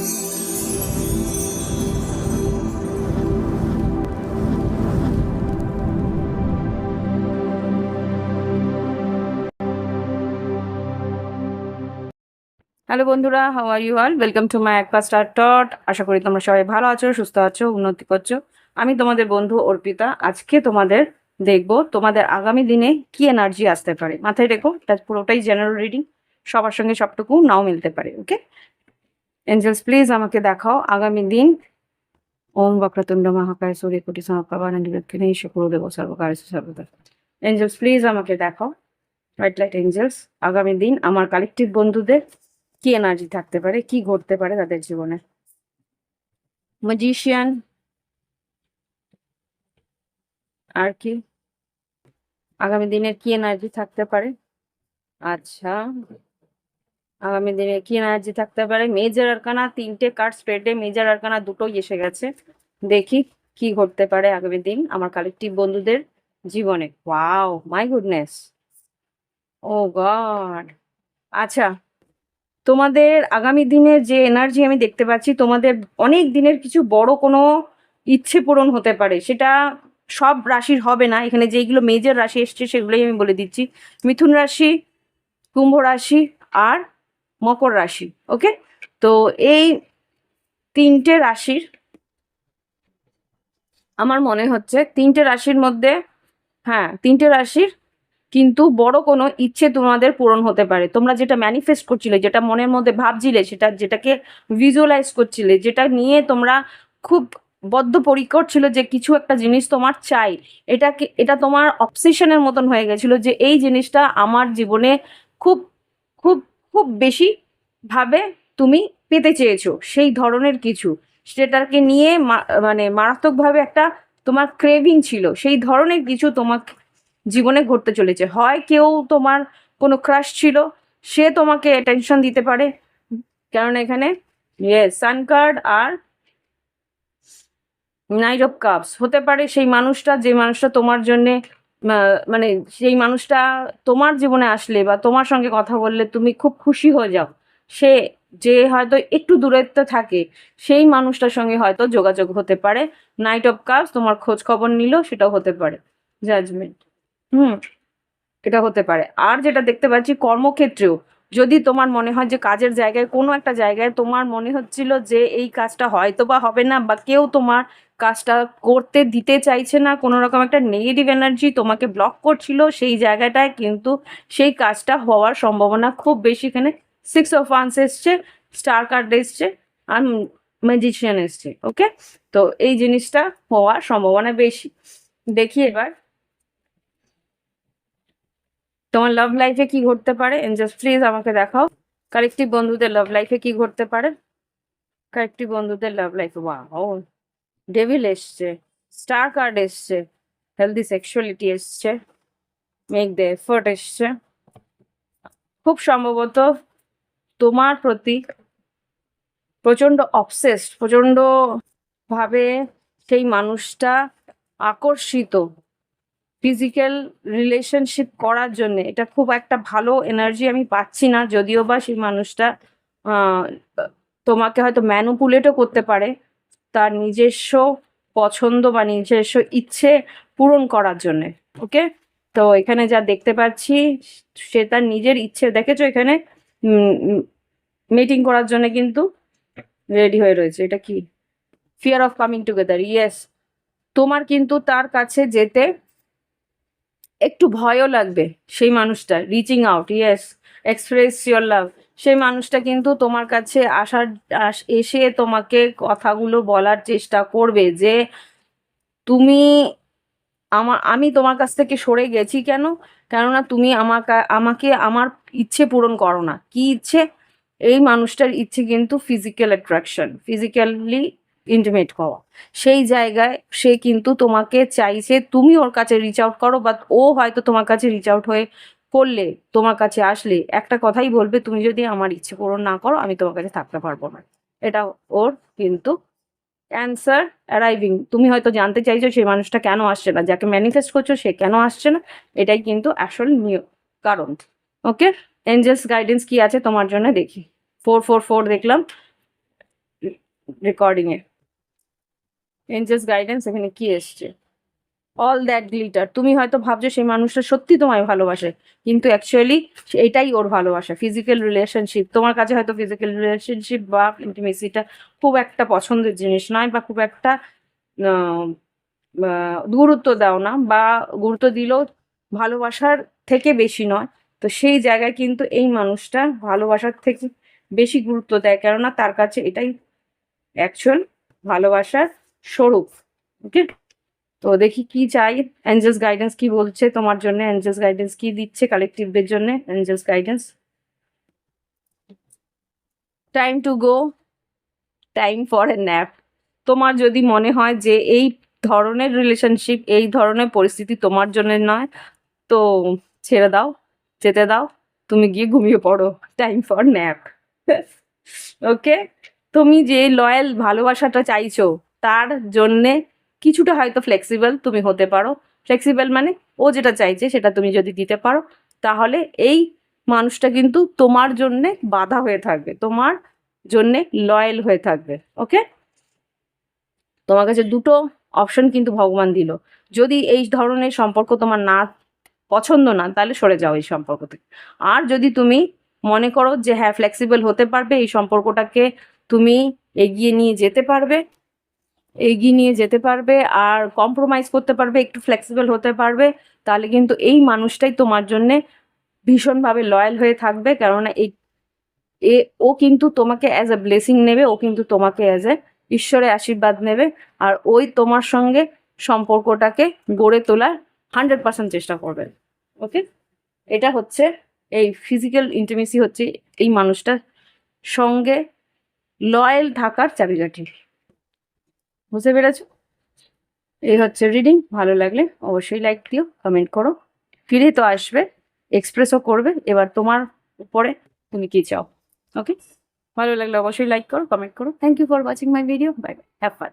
Hello বন্ধুরা, how are you all? Welcome to my একপা স্টার টট। আশা করি তোমরা সবাই ভালো আছো, সুস্থ আছো, উন্নতি করছো। আমি তোমাদের বন্ধু অর্পিতা। আজকে তোমাদের দেখবো তোমাদের আগামী দিনে কি এনার্জি আসতে পারে। মাথায় রেখো, এটা পুরোটাই জেনারেল রিডিং, সবার সঙ্গে সবটুকু নাও মিলতে পারে। ওকে এঞ্জেলস, প্লিজ আমাকে দেখাও আগামী দিন। ওম বক্রতুণ্ড মহাকায় সূর্যকোটি সমপ্রভা নিরীক্ষণে শুক্রদেব সর্বকার্যে সর্বদা। এঞ্জেলস, প্লিজ আমাকে দেখাও, হোয়াইট লাইট এঞ্জেলস, আগামী দিন আমার কালেকটিভ বন্ধুদের কি এনার্জি থাকতে পারে, কি ঘটতে পারে তাদের জীবনে। ম্যাজিশিয়ান, আর কি আগামী দিনের কি এনার্জি থাকতে পারে? আচ্ছা, আগামী দিনে কি এনার্জি থাকতে পারে? মেজর আরকানা, 3টে কার্ড স্প্রেডে মেজর আরকানা দুটোই এসে গেছে। দেখি কি ঘটতে পারে আগামী দিন আমার কালেকটিভ বন্ধুদের জীবনে। Wow, my goodness, oh God. আচ্ছা, তোমাদের আগামী দিনের যে এনার্জি আমি দেখতে পাচ্ছি, তোমাদের অনেক দিনের কিছু বড় কোনো ইচ্ছে পূরণ হতে পারে। সেটা সব রাশির হবে না, এখানে যেইগুলো মেজর রাশি এসছে সেগুলোই আমি বলে দিচ্ছি। মিথুন রাশি, কুম্ভ রাশি আর মকর রাশি। ওকে, তো এই 3টে রাশির, আমার মনে হচ্ছে 3টে রাশির মধ্যে, হ্যাঁ 3টে রাশির কিন্তু বড় কোনো ইচ্ছে তোমাদের পূরণ হতে পারে। তোমরা যেটা ম্যানিফেস্ট করছিলে, যেটা মনের মধ্যে ভাবছিলে, সেটা যেটাকে ভিজুয়ালাইজ করছিলে, যেটা নিয়ে তোমরা খুব বদ্ধপরিকর ছিল যে কিছু একটা জিনিস তোমার চাই, এটা তোমার অবসেশনের মতন হয়ে গেছিল যে এই জিনিসটা আমার জীবনে খুব খুব খুব বেশি ভাবে তুমি পেতে চেয়েছো, সেই ধরনের কিছু, সেটাকে নিয়ে মানে মারাত্মকভাবে একটা তোমার ক্রেভিং ছিল, সেই ধরনের কিছু তোমার জীবনে ঘটতে চলেছে। হয় কেউ তোমার কোনো ক্রাশ ছিল, সে তোমাকে অ্যাটেনশন দিতে পারে, কারণ এখানে সান কার্ড আর নাইট অফ কাপস হতে পারে। সেই মানুষটা, যে মানুষটা তোমার জন্যে মানে সেই মানুষটা তোমার জীবনে আসলে বা তোমার সঙ্গে কথা বললে তুমি খুব খুশি হয়ে যাও, সে যে হয়তো একটু দূরত্বে থাকে, সেই মানুষটার সঙ্গে হয়তো যোগাযোগ হতে পারে। নাইট অফ কাপস তোমার খোঁজ খবর নিল, সেটাও হতে পারে। জাজমেন্ট, হুম, এটা হতে পারে। আর যেটা দেখতে পাচ্ছি কর্মক্ষেত্রেও, যদি তোমার মনে হয় যে কাজের জায়গায় কোনো একটা জায়গায় তোমার মনে হচ্ছিল যে এই কাজটা হয়তো বা হবে না, বা কেউ তোমার কাজটা করতে দিতে চাইছে না, কোনো রকম একটা নেগেটিভ এনার্জি তোমাকে ব্লক করছিল, সেই জায়গাটায় কিন্তু সেই কাজটা হওয়ার সম্ভাবনা খুব বেশি। এখানে 6 অফ ওয়ান্স এসছে, স্টার কার্ড এসছে আর ম্যাজিশিয়ান এসছে। ওকে, তো এই জিনিসটা হওয়ার সম্ভাবনা বেশি। দেখি এবার তোমার লাভ লাইফে কি ঘটতে পারে। এঞ্জেলস, প্লিজ আমাকে দেখাও কালেকটিভ বন্ধুদের লাভ লাইফে কি ঘটতে পারে। কালেকটিভ বন্ধুদের লাভ লাইফে, ওয়াও, ডেভিল এসছে, স্টার কার্ড এসছে, হেলদি সেক্সুয়ালিটি এসছে, মেক দ্য এফোর্ট এসছে। খুব সম্ভবত তোমার প্রতি প্রচন্ড অবসেসড, প্রচন্ড ভাবে সেই মানুষটা আকর্ষিত ফিজিক্যাল রিলেশনশিপ করার জন্য। এটা খুব একটা ভালো এনার্জি আমি পাচ্ছি না, যদিও বা সেই মানুষটা আহ, তোমাকে হয়তো ম্যানুপুলেটও করতে পারে তার নিজস্ব পছন্দ বা নিজস্ব ইচ্ছে পূরণ করার জন্য। ওকে, তো এখানে যা দেখতে পাচ্ছি সে তার নিজের ইচ্ছে, দেখেছো এখানে মিটিং করার জন্য কিন্তু রেডি হয়ে রয়েছে। এটা কি? Fear of coming together, yes. তোমার কিন্তু তার কাছে যেতে একটু ভয়ও লাগবে, সেই মানুষটা reaching out, yes, express your love. সেই মানুষটা কিন্তু তোমার কাছে এসে তোমাকে কথাগুলো বলার চেষ্টা করবে যে তুমি আমি তোমার কাছ থেকে সরে গেছি কেন, কেননা তুমি আমাকে আমার ইচ্ছে পূরণ করো না। কি ইচ্ছে? এই মানুষটার ইচ্ছে কিন্তু ফিজিক্যাল অ্যাট্রাকশন, ফিজিক্যালি ইন্টিমেট হওয়া। সেই জায়গায় সে কিন্তু তোমাকে চাইছে তুমি ওর কাছে রিচ আউট করো, বা ও হয়তো তোমার কাছে রিচ আউট হয়ে করলে, তোমার কাছে আসলে একটা কথাই বলবে, তুমি যদি আমার ইচ্ছে পূরণ না করো আমি তোমার কাছে থাকতে পারবো না। এটা ওর কিন্তু অ্যান্সার অ্যারাইভিং। তুমি হয়তো জানতে চাইছো সেই মানুষটা কেন আসছে না, যাকে ম্যানিফেস্ট করছো সে কেন আসছে না, এটাই কিন্তু আসল কারণ। ওকে, এঞ্জেলস গাইডেন্স কি আছে তোমার জন্য দেখি। 444 দেখলাম, রেকর্ডিং এ। এঞ্জেলস গাইডেন্স এখানে কি এসছে? All that glitter. তুমি হয়তো ভাবছো সেই মানুষটা সত্যি তোমায় ভালোবাসে, কিন্তু অ্যাকচুয়ালি এটাই ওর ভালোবাসা, ফিজিক্যাল রিলেশনশিপ। তোমার কাছে হয়তো ফিজিক্যাল রিলেশনশিপ বা ইন্টিমেসিটা খুব একটা পছন্দের জিনিস নয়, বা খুব একটা আহ, গুরুত্ব দাও না, বা গুরুত্ব দিলেও ভালোবাসার থেকে বেশি নয়। তো সেই জায়গায় কিন্তু এই মানুষটা ভালোবাসার থেকে বেশি গুরুত্ব দেয়, কেননা তার কাছে এটাই অ্যাকচুয়াল ভালোবাসার স্বরূপ। ওকে, তো দেখি কি চাই, অ্যাঞ্জেলস গাইডেন্স কি বলছে তোমার জন্য, অ্যাঞ্জেলস গাইডেন্স কি দিচ্ছে কালেকটিভদের জন্য, angels guidance. Time to go, time for a nap. তোমার যদি মনে হয় যে এই ধরনের রিলেশনশিপ, এই ধরনের পরিস্থিতি তোমার জন্য নয়, তো ছেড়ে দাও, যেতে দাও, তুমি গিয়ে ঘুমিয়ে পড়ো। Time for nap. ওকে, তুমি যে লয়াল ভালোবাসাটা চাইছো তার জন্যে কিছুটা হয়তো ফ্লেক্সিবল তুমি হতে পারো। ফ্লেক্সিবল মানে ও যেটা চাইছে সেটা তুমি যদি দিতে পারো, তাহলে এই মানুষটা কিন্তু তোমার জন্যে বাধা হয়ে থাকবে, তোমার জন্যে লয়াল হয়ে থাকবে। ওকে, তোমার কাছে দুটো অপশন কিন্তু ভগবান দিল। যদি এই ধরনের সম্পর্ক তোমার না পছন্দ না, তাহলে সরে যাও এই সম্পর্ক থেকে। আর যদি তুমি মনে করো যে হ্যাঁ ফ্লেক্সিবল হতে পারবে, এই সম্পর্কটাকে তুমি এগিয়ে নিয়ে যেতে পারবে, এগিয়ে নিয়ে যেতে পারবে আর কম্প্রোমাইজ করতে পারবে, একটু ফ্লেক্সিবল হতে পারবে, তাহলে কিন্তু এই মানুষটাই তোমার জন্যে ভীষণভাবে লয়াল হয়ে থাকবে। কেননা এই ও কিন্তু তোমাকে অ্যাজ এ ব্লেসিং নেবে, ও কিন্তু তোমাকে অ্যাজ এ ঈশ্বরের আশীর্বাদ নেবে, আর ওই তোমার সঙ্গে সম্পর্কটাকে গড়ে তোলার 100% চেষ্টা করবে। ওকে, এটা হচ্ছে এই ফিজিক্যাল ইন্টিমেসি, হচ্ছে এই মানুষটার সঙ্গে লয়াল থাকার চাবিকাঠি। বুঝতে পেরেছো? এই হচ্ছে রিডিং। ভালো লাগলে অবশ্যই লাইক দিও, কমেন্ট করো, ফিরে তো আসবে, এক্সপ্রেসও করবে। এবার তোমার উপরে তুমি কি চাও। ওকে, ভালো লাগলে অবশ্যই লাইক করো, কমেন্ট করো। Thank you for watching my video. Bye bye, have fun.